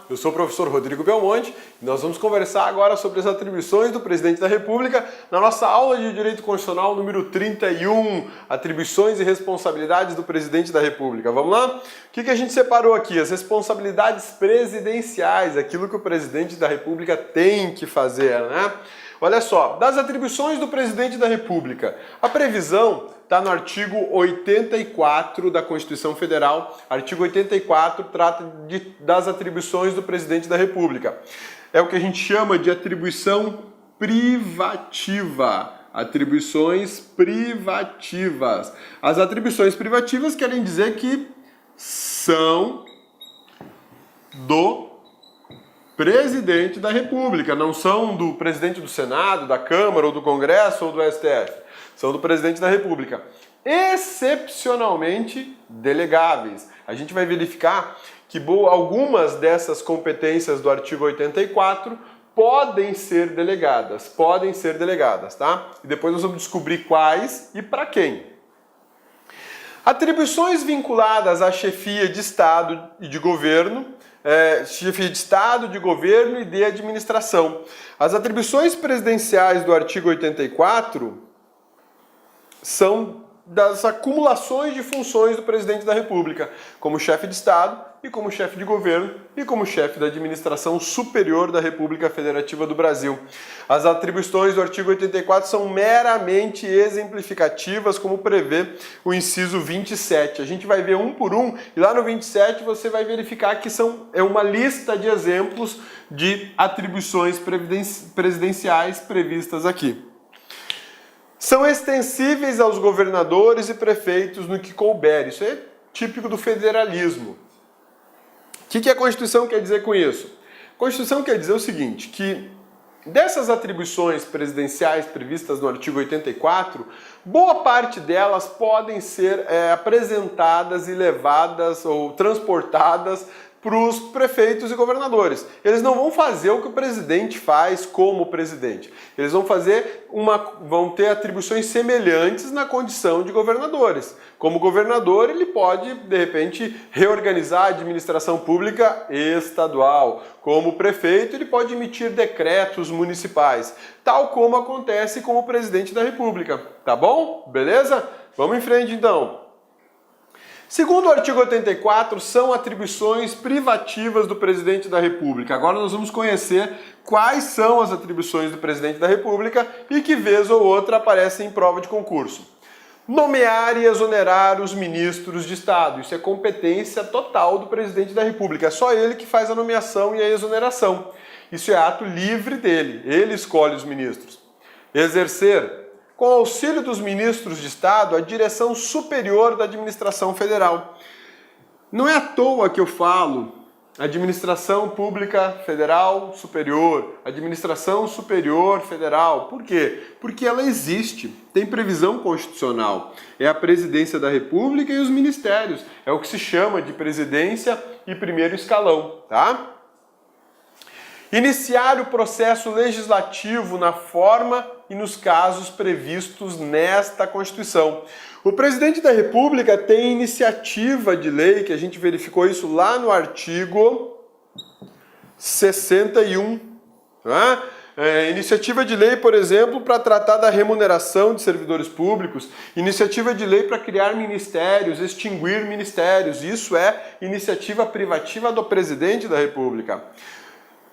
Eu sou o professor Rodrigo Belmonte e nós vamos conversar agora sobre as atribuições do Presidente da República na nossa aula de Direito Constitucional número 31, atribuições e responsabilidades do Presidente da República. Vamos lá? O que a gente separou aqui? As responsabilidades presidenciais, aquilo que o Presidente da República tem que fazer, né? Olha só, das atribuições do Presidente da República, a previsão está no artigo 84 da Constituição Federal. Artigo 84 trata das atribuições do Presidente da República. É o que a gente chama de atribuição privativa. Atribuições privativas. As atribuições privativas querem dizer que são do Presidente da República, não são do Presidente do Senado, da Câmara, ou do Congresso, ou do STF. São do Presidente da República. Excepcionalmente delegáveis. A gente vai verificar que algumas dessas competências do artigo 84 podem ser delegadas, tá? E depois nós vamos descobrir quais e para quem. Atribuições vinculadas à chefia de Estado e de governo, chefia de Estado, de governo e de administração. As atribuições presidenciais do artigo 84 são das acumulações de funções do Presidente da República, como chefe de Estado e como chefe de governo e como chefe da administração superior da República Federativa do Brasil. As atribuições do artigo 84 são meramente exemplificativas, como prevê o inciso 27. A gente vai ver um por um e lá no 27 você vai verificar que é uma lista de exemplos de atribuições presidenciais previstas aqui. São extensíveis aos governadores e prefeitos no que couber. Isso é típico do federalismo. O que a Constituição quer dizer com isso? A Constituição quer dizer o seguinte, que dessas atribuições presidenciais previstas no artigo 84, boa parte delas podem ser apresentadas e levadas ou transportadas para os prefeitos e governadores. Eles não vão fazer o que o presidente faz como presidente. Eles vão ter atribuições semelhantes na condição de governadores. Como governador, ele pode, de repente, reorganizar a administração pública estadual. Como prefeito, ele pode emitir decretos municipais, tal como acontece com o presidente da República. Tá bom? Beleza? Vamos em frente, então. Segundo o artigo 84, são atribuições privativas do Presidente da República. Agora nós vamos conhecer quais são as atribuições do Presidente da República e que vez ou outra aparecem em prova de concurso. Nomear e exonerar os ministros de Estado. Isso é competência total do Presidente da República. É só ele que faz a nomeação e a exoneração. Isso é ato livre dele. Ele escolhe os ministros. Exercer, com auxílio dos ministros de Estado, a direção superior da administração federal. Não é à toa que eu falo administração pública federal superior, administração superior federal. Por quê? Porque ela existe, tem previsão constitucional. É a presidência da República e os ministérios. É o que se chama de presidência e primeiro escalão, tá? Iniciar o processo legislativo na forma e nos casos previstos nesta Constituição. O Presidente da República tem iniciativa de lei, que a gente verificou isso lá no artigo 61. Tá? Iniciativa de lei, por exemplo, para tratar da remuneração de servidores públicos, iniciativa de lei para criar ministérios, extinguir ministérios. Isso é iniciativa privativa do Presidente da República.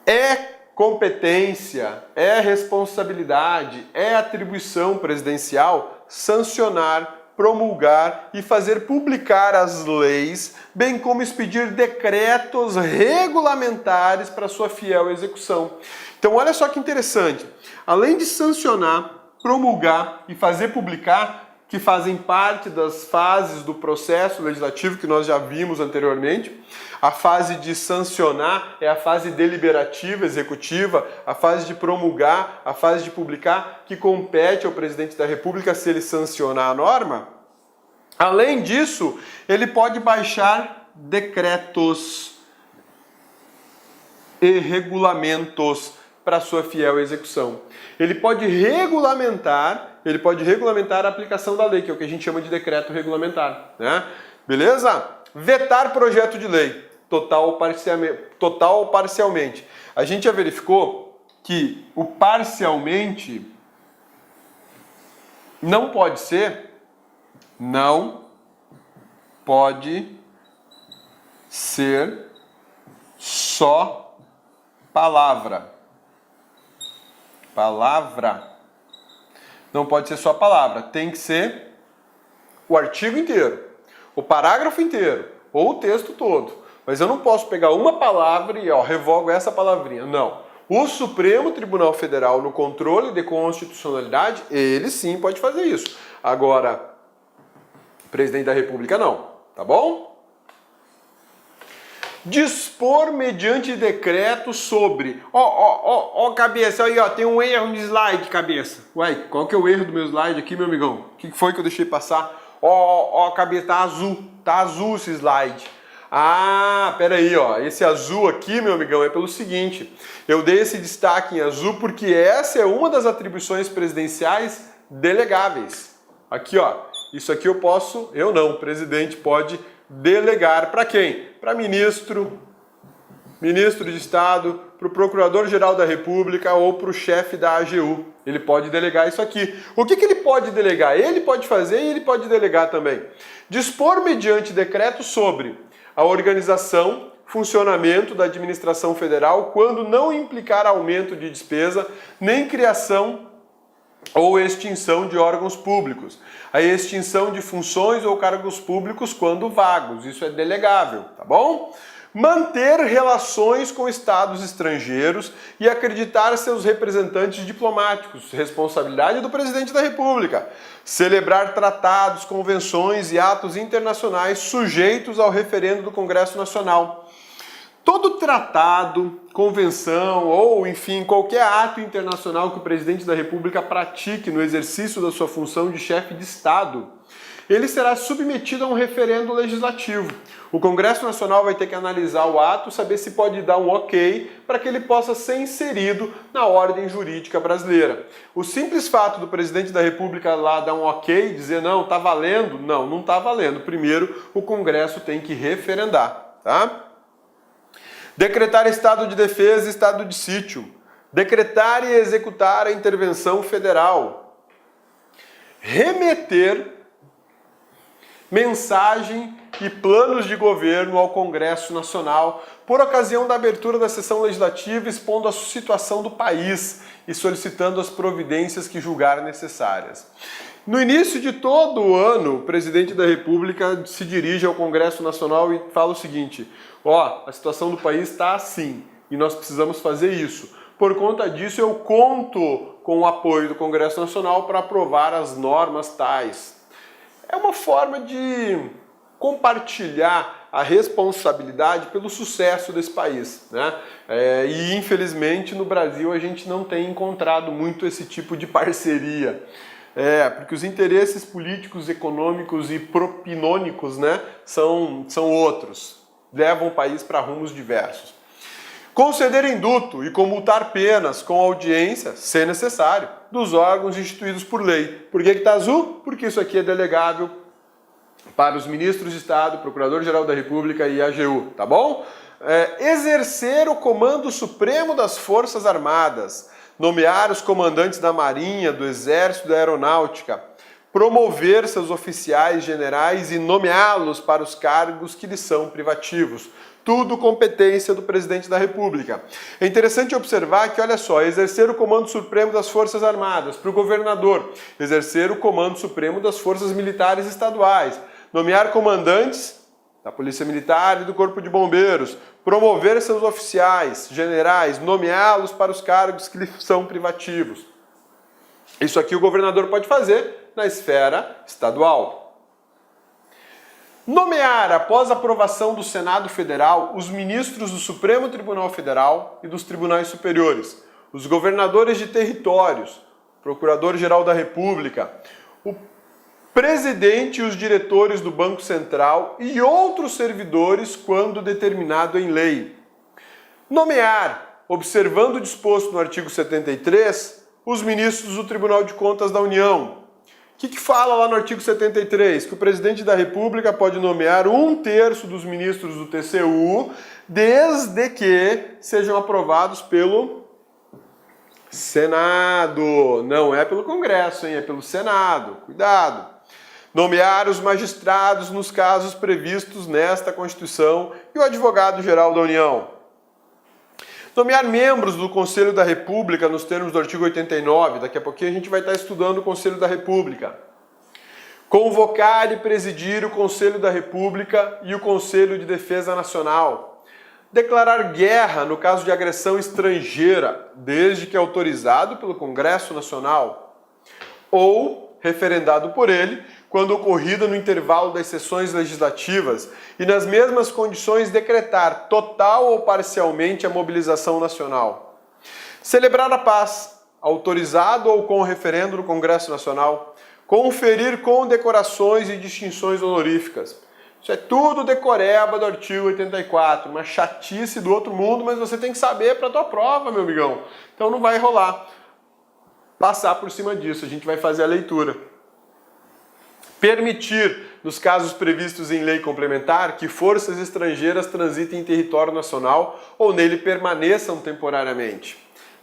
É competência, é responsabilidade, é atribuição presidencial sancionar, promulgar e fazer publicar as leis, bem como expedir decretos regulamentares para sua fiel execução. Então olha só que interessante, além de sancionar, promulgar e fazer publicar, que fazem parte das fases do processo legislativo que nós já vimos anteriormente. A fase de sancionar é a fase deliberativa, executiva, a fase de promulgar, a fase de publicar, que compete ao Presidente da República se ele sancionar a norma. Além disso, ele pode baixar decretos e regulamentos para sua fiel execução. Ele pode regulamentar a aplicação da lei, que é o que a gente chama de decreto regulamentar, né? Beleza? Vetar projeto de lei. total ou parcialmente. A gente já verificou que o parcialmente não pode ser só palavra. Não pode ser só palavra, tem que ser o artigo inteiro, o parágrafo inteiro, ou o texto todo. Mas eu não posso pegar uma palavra e revogo essa palavrinha. Não. O Supremo Tribunal Federal, no controle de constitucionalidade, ele sim pode fazer isso. Agora, o presidente da República não, tá bom? Dispor mediante decreto sobre... cabeça, aí, tem um erro no slide, cabeça. Ué, qual que é o erro do meu slide aqui, meu amigão? O que foi que eu deixei passar? Cabeça, tá azul esse slide. Ah, peraí, esse azul aqui, meu amigão, é pelo seguinte, eu dei esse destaque em azul porque essa é uma das atribuições presidenciais delegáveis. Aqui, isso aqui o presidente pode delegar para quem? Para ministro de Estado, para o Procurador-Geral da República ou para o chefe da AGU. Ele pode delegar isso aqui. O que ele pode delegar? Ele pode fazer e ele pode delegar também. Dispor mediante decreto sobre a organização, funcionamento da administração federal quando não implicar aumento de despesa, nem criação ou extinção de órgãos públicos. A extinção de funções ou cargos públicos quando vagos. Isso é delegável, tá bom? Manter relações com estados estrangeiros e acreditar seus representantes diplomáticos, responsabilidade do presidente da República. Celebrar tratados, convenções e atos internacionais sujeitos ao referendo do Congresso Nacional. Todo tratado, convenção ou, enfim, qualquer ato internacional que o presidente da República pratique no exercício da sua função de chefe de Estado, ele será submetido a um referendo legislativo. O Congresso Nacional vai ter que analisar o ato, saber se pode dar um ok para que ele possa ser inserido na ordem jurídica brasileira. O simples fato do presidente da República lá dar um ok, dizer não, tá valendo, não tá valendo. Primeiro, o Congresso tem que referendar, tá? Decretar estado de defesa e estado de sítio. Decretar e executar a intervenção federal. Remeter mensagem e planos de governo ao Congresso Nacional por ocasião da abertura da sessão legislativa, expondo a situação do país e solicitando as providências que julgar necessárias. No início de todo o ano, o presidente da República se dirige ao Congresso Nacional e fala o seguinte: a situação do país está assim e nós precisamos fazer isso. Por conta disso, eu conto com o apoio do Congresso Nacional para aprovar as normas tais. É uma forma de compartilhar a responsabilidade pelo sucesso desse país, né? E infelizmente no Brasil a gente não tem encontrado muito esse tipo de parceria. Porque os interesses políticos, econômicos e propinônicos, né, são outros. Levam o país para rumos diversos. Conceder induto e commutar penas com audiência, se necessário, dos órgãos instituídos por lei. Por que está azul? Porque isso aqui é delegável para os ministros de Estado, Procurador-Geral da República e AGU, tá bom? Exercer o comando supremo das Forças Armadas, nomear os comandantes da Marinha, do Exército e da Aeronáutica, promover seus oficiais generais e nomeá-los para os cargos que lhes são privativos. Tudo competência do presidente da República. É interessante observar que, olha só, exercer o comando supremo das Forças Armadas para o governador, exercer o comando supremo das Forças Militares Estaduais, nomear comandantes da Polícia Militar e do Corpo de Bombeiros, promover seus oficiais, generais, nomeá-los para os cargos que lhes são privativos. Isso aqui o governador pode fazer na esfera estadual. Nomear, após aprovação do Senado Federal, os ministros do Supremo Tribunal Federal e dos Tribunais Superiores, os governadores de territórios, Procurador-Geral da República, o presidente e os diretores do Banco Central e outros servidores quando determinado em lei. Nomear, observando o disposto no artigo 73, os ministros do Tribunal de Contas da União. que fala lá no artigo 73? Que o presidente da República pode nomear 1/3 dos ministros do TCU, desde que sejam aprovados pelo Senado. Não é pelo Congresso, hein? É pelo Senado. Cuidado. Nomear os magistrados nos casos previstos nesta Constituição e o advogado-geral da União. Nomear membros do Conselho da República nos termos do artigo 89. Daqui a pouquinho a gente vai estar estudando o Conselho da República. Convocar e presidir o Conselho da República e o Conselho de Defesa Nacional. Declarar guerra no caso de agressão estrangeira, desde que autorizado pelo Congresso Nacional, ou referendado por ele, quando ocorrida no intervalo das sessões legislativas e nas mesmas condições decretar total ou parcialmente a mobilização nacional. Celebrar a paz, autorizado ou com referendo no Congresso Nacional. Conferir condecorações e distinções honoríficas. Isso é tudo decoreba do artigo 84, uma chatice do outro mundo, mas você tem que saber para a tua prova, meu amigão. Então não vai rolar passar por cima disso, a gente vai fazer a leitura. Permitir, nos casos previstos em lei complementar, que forças estrangeiras transitem em território nacional ou nele permaneçam temporariamente.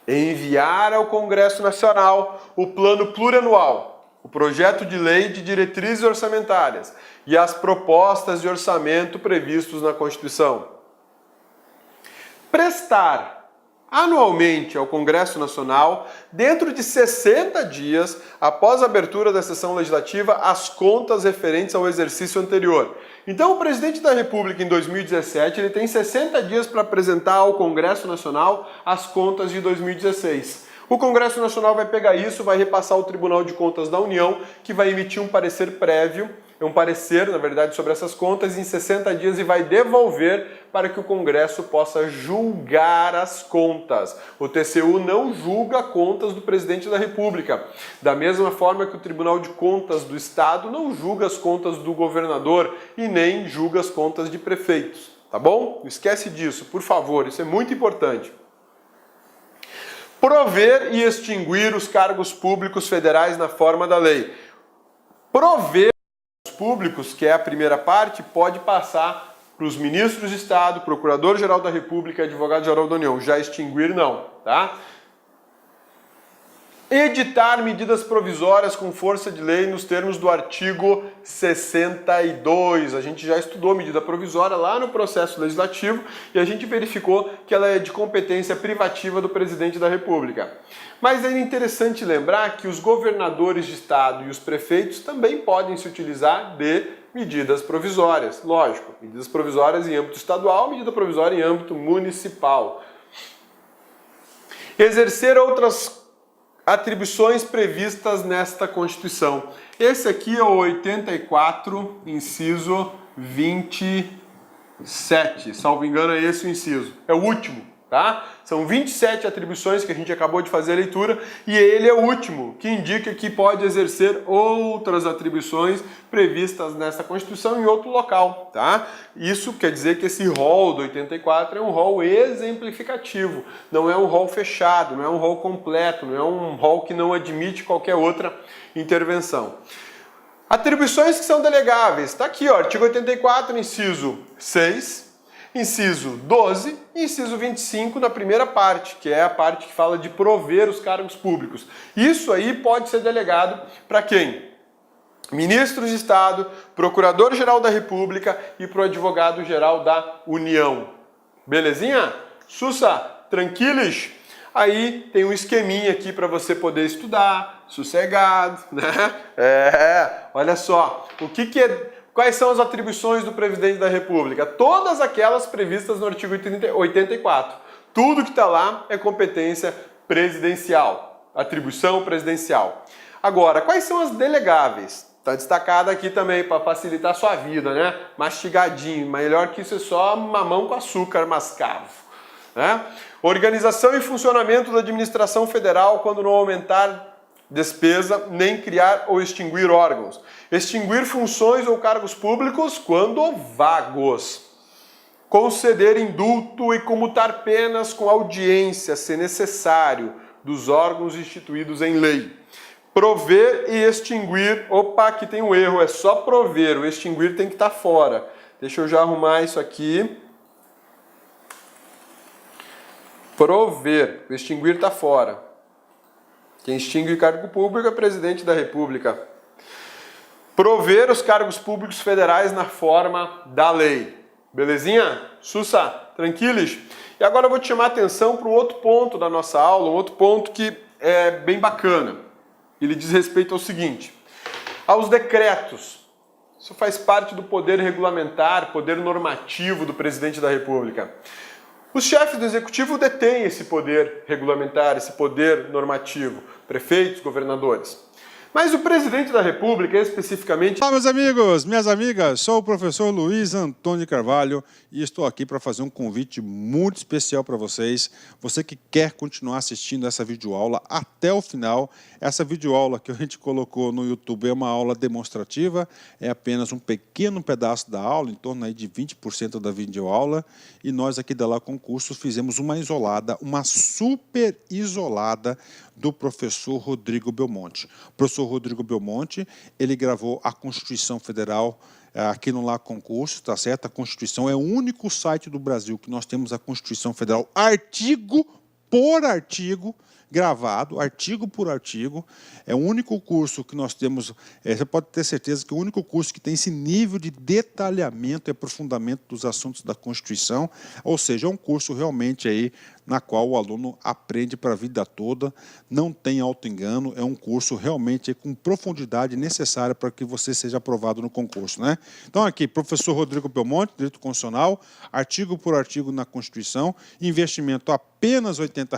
Enviar ao Congresso Nacional o plano plurianual, o projeto de lei de diretrizes orçamentárias e as propostas de orçamento previstos na Constituição. Prestar anualmente ao Congresso Nacional, dentro de 60 dias, após a abertura da sessão legislativa, as contas referentes ao exercício anterior. Então, o presidente da República, em 2017, ele tem 60 dias para apresentar ao Congresso Nacional as contas de 2016. O Congresso Nacional vai pegar isso, vai repassar ao Tribunal de Contas da União, que vai emitir um parecer prévio, um parecer, na verdade, sobre essas contas em 60 dias e vai devolver para que o Congresso possa julgar as contas. O TCU não julga contas do presidente da República. Da mesma forma que o Tribunal de Contas do Estado não julga as contas do governador e nem julga as contas de prefeitos. Tá bom? Não esquece disso, por favor, isso é muito importante. Prover e extinguir os cargos públicos federais na forma da lei. Prover públicos, que é a primeira parte, pode passar para os ministros de Estado, Procurador-Geral da República e Advogado-Geral da União. Já extinguir, não, tá? Editar medidas provisórias com força de lei nos termos do artigo 62. A gente já estudou medida provisória lá no processo legislativo e a gente verificou que ela é de competência privativa do presidente da República. Mas é interessante lembrar que os governadores de estado e os prefeitos também podem se utilizar de medidas provisórias. Lógico, medidas provisórias em âmbito estadual, medida provisória em âmbito municipal. Exercer outras atribuições previstas nesta Constituição. Esse aqui é o 84, inciso 27. Salvo engano, é esse o inciso. É o último, tá? São 27 atribuições que a gente acabou de fazer a leitura e ele é o último, que indica que pode exercer outras atribuições previstas nessa Constituição em outro local, tá? Isso quer dizer que esse rol do 84 é um rol exemplificativo, não é um rol fechado, não é um rol completo, não é um rol que não admite qualquer outra intervenção. Atribuições que são delegáveis, está aqui, ó, artigo 84, inciso 6, inciso 12 e inciso 25 na primeira parte, que é a parte que fala de prover os cargos públicos. Isso aí pode ser delegado para quem? Ministros de Estado, Procurador-Geral da República e para o Advogado-Geral da União. Belezinha? Sussa, tranquilos? Aí tem um esqueminha aqui para você poder estudar, sossegado, né? Olha só, quais são as atribuições do presidente da República? Todas aquelas previstas no artigo 84. Tudo que está lá é competência presidencial, atribuição presidencial. Agora, quais são as delegáveis? Está destacado aqui também para facilitar a sua vida, né? Mastigadinho, melhor que isso é só mamão com açúcar mascavo, né? Organização e funcionamento da administração federal quando não aumentar despesa, nem criar ou extinguir órgãos. Extinguir funções ou cargos públicos quando vagos. Conceder indulto e comutar penas com audiência, se necessário, dos órgãos instituídos em lei. prover e extinguir. Opa, aqui tem um erro, é só prover, o extinguir tem que estar fora. Deixa eu já arrumar isso aqui. Prover, o extinguir está fora. Quem extingue o cargo público é o presidente da República. Prover os cargos públicos federais na forma da lei. Belezinha? Sussa, tranquilos? E agora eu vou te chamar a atenção para um outro ponto da nossa aula, um outro ponto que é bem bacana. Ele diz respeito ao seguinte: aos decretos. Isso faz parte do poder regulamentar, poder normativo do presidente da República. Os chefes do executivo detêm esse poder regulamentar, esse poder normativo, prefeitos, governadores. Mas o presidente da República, especificamente... Olá, meus amigos, minhas amigas, sou o professor Luiz Antônio Carvalho e estou aqui para fazer um convite muito especial para vocês. Você que quer continuar assistindo essa videoaula até o final. Essa videoaula que a gente colocou no YouTube é uma aula demonstrativa, é apenas um pequeno pedaço da aula, em torno aí de 20% da videoaula. E nós aqui da La Concursos fizemos uma isolada, uma super isolada do professor Rodrigo Belmonte. O professor Rodrigo Belmonte, ele gravou a Constituição Federal aqui no La Concursos, tá certo? A Constituição é o único site do Brasil que nós temos a Constituição Federal, artigo por artigo, gravado, artigo por artigo. É o único curso que nós temos, você pode ter certeza que o único curso que tem esse nível de detalhamento e aprofundamento dos assuntos da Constituição, ou seja, é um curso realmente aí na qual o aluno aprende para a vida toda, não tem auto-engano, é um curso realmente aí com profundidade necessária para que você seja aprovado no concurso, né? Então aqui, professor Rodrigo Belmonte, Direito Constitucional, artigo por artigo na Constituição, investimento apenas R$ 80,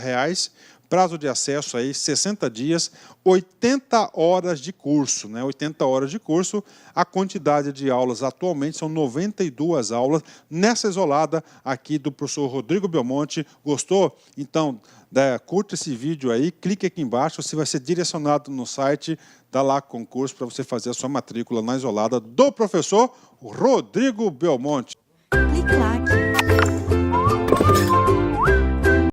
prazo de acesso aí 60 dias, 80 horas de curso, né? 80 horas de curso, a quantidade de aulas atualmente são 92 aulas nessa isolada aqui do professor Rodrigo Belmonte. Gostou? Então, curta esse vídeo aí, clique aqui embaixo, você vai ser direcionado no site da La Concursos para você fazer a sua matrícula na isolada do professor Rodrigo Belmonte. Clique lá.